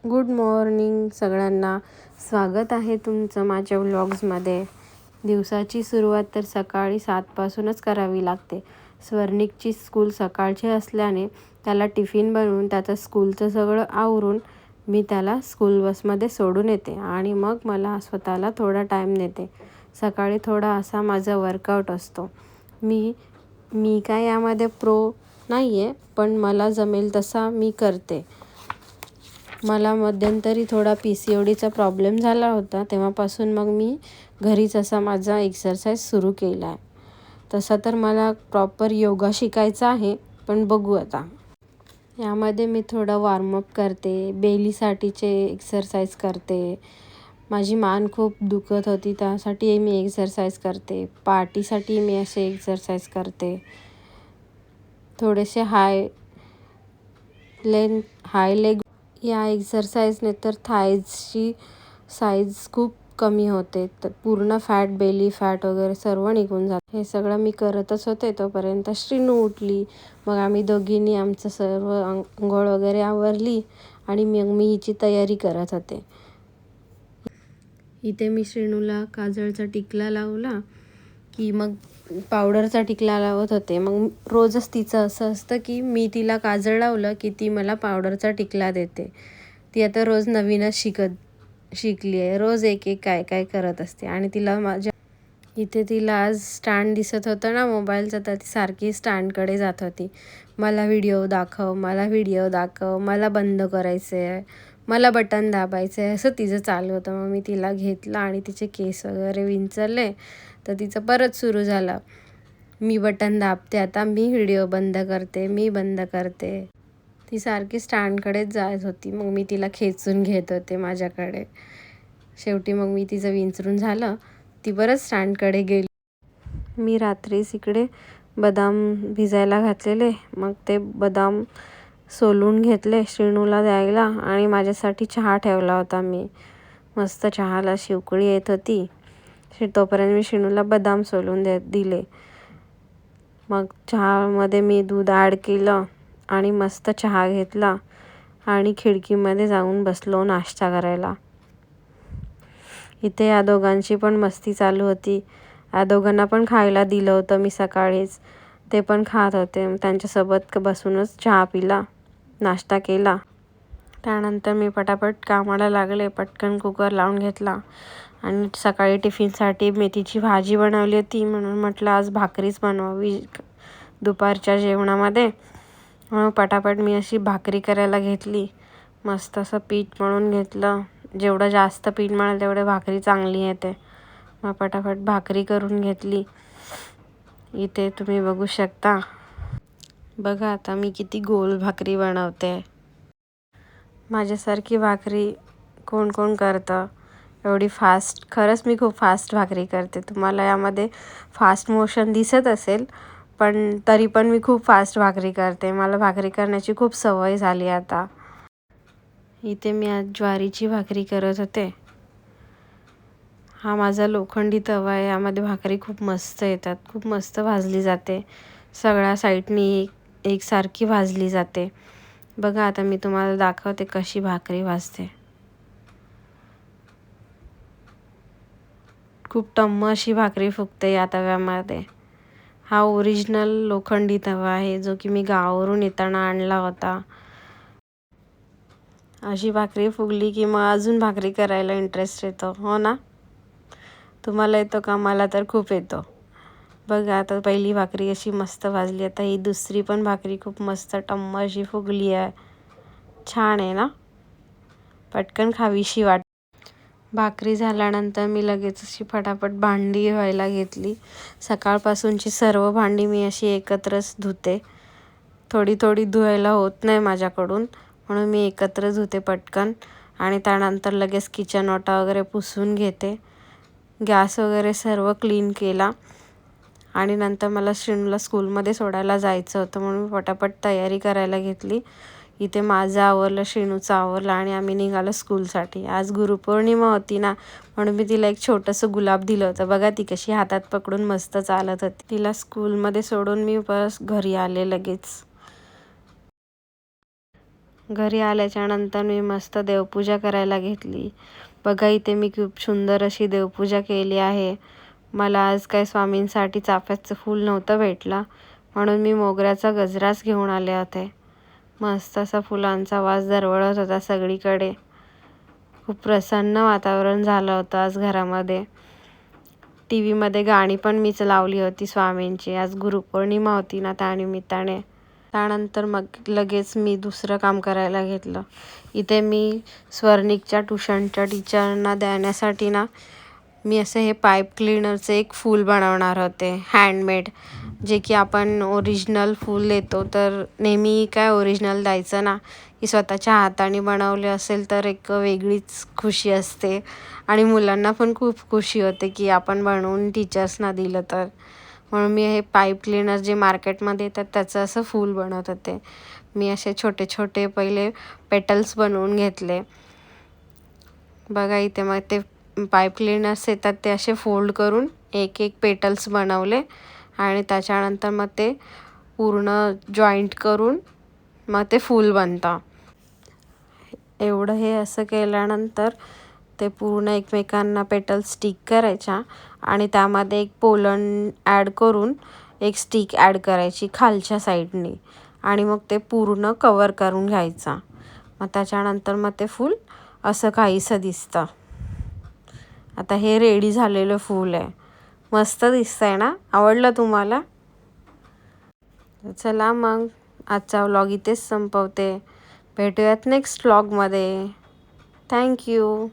Good morning सगळ्यांना. स्वागत आहे तुमचं माझ्या व्लॉग्समध्ये. दिवसाची सुरुवात तर सकाळी 7पासूनच करावी लागते. स्वर्णिकची स्कूल सकाळची असल्याने त्याला टिफिन बनवून त्याचं स्कूलचं सगळं आवरून मी त्याला स्कूल बसमध्ये सोडून येते आणि मग मला स्वतःला थोडा टाईम देते. सकाळी थोडा असा माझा वर्कआउट असतो. मी काय यामध्ये प्रो नाही आहे, पण मला जमेल तसा मी करते. मला मध्यंतरी थोडा PCODचा प्रॉब्लेम झाला होता. तेव्हापासून मग मी घरीच असा माझा एक्सरसाइज सुरू केला आहे. तसा तर मला प्रॉपर योगा शिकायचा आहे, पण बघू आता. यामध्ये मी थोडं वॉर्मअप करते, बेलीसाठीचे एक्सरसाइज करते. माझी मान खूप दुखत होती, त्यासाठी मी एक्सरसाइज करते. पाठीसाठी मी असे एक्सरसाइज करते. थोडेसे हाय लेग या एक्सरसाइजने तर थाईजची साईज खूप कमी होते. तर पूर्ण फॅट, बेली फॅट वगैरे सर्व निघून जाते. हे सगळं मी करतच होते तोपर्यंत श्रीनू उठली. मग आम्ही दोघींनी आमचं सर्व अंघोळ वगैरे आवरली आणि मी हिची तयारी करत होते. इथे मी श्रीनूला काजळचा टिकला लावला की मग पावडरचा टिकला लावत होते. मग रोजच तिचं असं असतं की मी तिला काजळ लावलं की ती मला पावडरचा टिकला देते. ती आता रोज नवीनच शिकली आहे. रोज एक काय काय करत असते. आणि इथे तिला आज स्टँड दिसत होतं ना मोबाईलचं, तर ती सारखी स्टँडकडे जात होती. मला व्हिडिओ दाखव, मला बंद करायचं आहे, मला बटन दाबायचं आहे, असं तिचं चालू होतं. मग मी तिला घेतलं आणि तिचे केस वगैरे विंचरले. तर तिचं परत सुरू झालं, मी बटन दाबते आता, मी व्हिडिओ बंद करते. ती सारखी स्टँडकडेच जात होती. मग मी तिला खेचून घेत होते माझ्याकडे. शेवटी मग मी तिचं विंचरून झालं, ती परत स्टँडकडे गेली. मी रात्रीच इकडे बदाम भिजायला घातलेले. मग ते बदाम सोलून घेतले श्रीनूला द्यायला आणि माझ्यासाठी चहा ठेवला होता मी. मस्त चहाला अशी उकळी येत होती. तोपर्यंत मी श्रीनूला बदाम सोलून दिले. मग चहामध्ये मी दूध ॲड केलं आणि मस्त चहा घेतला आणि खिडकीमध्ये जाऊन बसलो नाश्ता करायला. इथे या दोघांची पण मस्ती चालू होती. या दोघांना पण खायला दिलं होतं मी सकाळीच. ते पण खात होते. त्यांच्यासोबत बसूनच चहा पिला, नाश्ता केला. त्यानंतर मी पटापट कामाला लागले. पटकन कुकर लावून घेतला आणि सकाळी टिफिनसाठी मेथीची भाजी बनवली होती, म्हणून म्हटलं आज भाकरीच बनवावी दुपारच्या जेवणामध्ये. म्हणून पटापट मी अशी भाकरी करायला घेतली. मस्त असं पीठ मळून घेतलं. जेवढं जास्त पीठ मळेल तेवढे भाकरी चांगली येते. मग पटापट भाकरी करून घेतली. इथे तुम्ही बघू शकता. बघा आता मी किती गोल भाकरी बनवते. माझ्यासारखी भाकरी कोण कोण करतं एवढी फास्ट? खरंच मी खूप फास्ट भाकरी करते. तुम्हाला यामध्ये फास्ट मोशन दिसत असेल, पण तरी पण मी खूप फास्ट भाकरी करते. मला भाकरी करण्याची खूप सवय झाली आता. इथे मी आज ज्वारीची भाकरी करत होते. हा माझा लोखंडी तवा आहे. यामध्ये भाकरी खूप मस्त येतात, खूप मस्त भाजली जाते. सगळ्या साईडनी एकसारखी भाजली जाते. बघा आता मी तुम्हाला दाखवते कशी भाकरी भाजते. खूप टम्म अशी भाकरी फुगते या तव्यामध्ये. हा ओरिजिनल लोखंडी तवा आहे, जो की मी गावावरून येताना आणला होता. अशी भाकरी फुगली की मग अजून भाकरी करायला इंटरेस्ट येतो, हो ना? तुम्हाला येतो का? मला तर खूप येतो. बघा आता पहिली भाकरी अशी मस्त भाजली. आता ही दुसरी पण भाकरी खूप मस्त टम्म अशी फुगली आहे. छान आहे ना? पटकन खावीशी वाट. भाकरी झाल्यानंतर मी लगेच अशी फटाफट भांडी धुवायला घेतली. सकाळपासूनची सर्व भांडी मी अशी एकत्रच धुते. थोडी थोडी धुवायला होत नाही माझ्याकडून, म्हणून मी एकत्र धुते पटकन. आणि त्यानंतर लगेच किचन ओटा वगैरे पुसून घेते. गॅस वगैरे सर्व क्लीन केला आणि नंतर मला श्रीनूला स्कूलमध्ये सोडायला जायचं होतं, म्हणून मी पटापट तयारी करायला घेतली. इथे माझं आवरलं, श्रीनूचं आवरलं आणि आम्ही निघालो स्कूलसाठी. आज गुरुपौर्णिमा होती ना, म्हणून मी तिला एक छोटंसं गुलाब दिलं होतं. बघा ती कशी हातात पकडून मस्त चालत होती. तिला स्कूलमध्ये सोडून मी परत घरी आले लगेच. घरी आल्याच्यानंतर मी मस्त देवपूजा करायला घेतली. बघा इथे मी खूप सुंदर अशी देवपूजा केली आहे. मला आज काय स्वामींसाठी चाफ्याचं फूल नव्हतं भेटला, म्हणून मी मोगऱ्याचा गजराच घेऊन आले होते. मस्त असा फुलांचा वास दरवळत होता सगळीकडे. खूप प्रसन्न वातावरण झालं होतं आज घरामध्ये. टी व्हीमध्ये गाणी पण मीच लावली होती स्वामींची. आज गुरुपौर्णिमा होती ना, त्यानिमित्ताने. त्यानंतर मग लगेच मी दुसरं काम करायला घेतलं. इथे मी स्वर्णिकच्या ट्युशनच्या टीचरना देण्यासाठी ना, मी असं हे पाईप क्लीनरचं एक फूल बनवणार होते हँडमेड. जे की आपण ओरिजिनल फूल देतो तर नेहमी काय ओरिजिनल द्यायचं ना, की स्वतःच्या हाताने बनवले असेल तर एक वेगळीच खुशी असते. आणि मुलांना पण खूप खुशी होते की आपण बनवून टीचर्सना दिलं तर. म्हणून मी हे पाईप क्लीनर जे मार्केटमध्ये येतात त्याचं असं फूल बनवत होते. मी असे छोटे छोटे पहिले पेटल्स बनवून घेतले. बघा इथे मग ते पाईप क्लीनर्स येतात ते असे फोल्ड करून एक एक पेटल्स बनवले आणि त्याच्यानंतर मग ते पूर्ण जॉईंट करून मग ते फूल बनतं. एवढं हे असं केल्यानंतर ते पूर्ण एकमेकांना पेटल्स स्टिक करायच्या आणि त्यामध्ये एक पोलन ॲड करून एक स्टिक ॲड करायची खालच्या साईडनी आणि मग ते पूर्ण कवर करून घ्यायचा. मग त्याच्यानंतर मग ते फूल असं काहीसं दिसतं. आता हे रेडी झालेलं फूल आहे. मस्त दिसतंय ना? आवडलं तुम्हाला? चला मग आजचा व्लॉग इथेच संपवते. भेटूयात नेक्स्ट व्लॉगमध्ये. थँक्यू.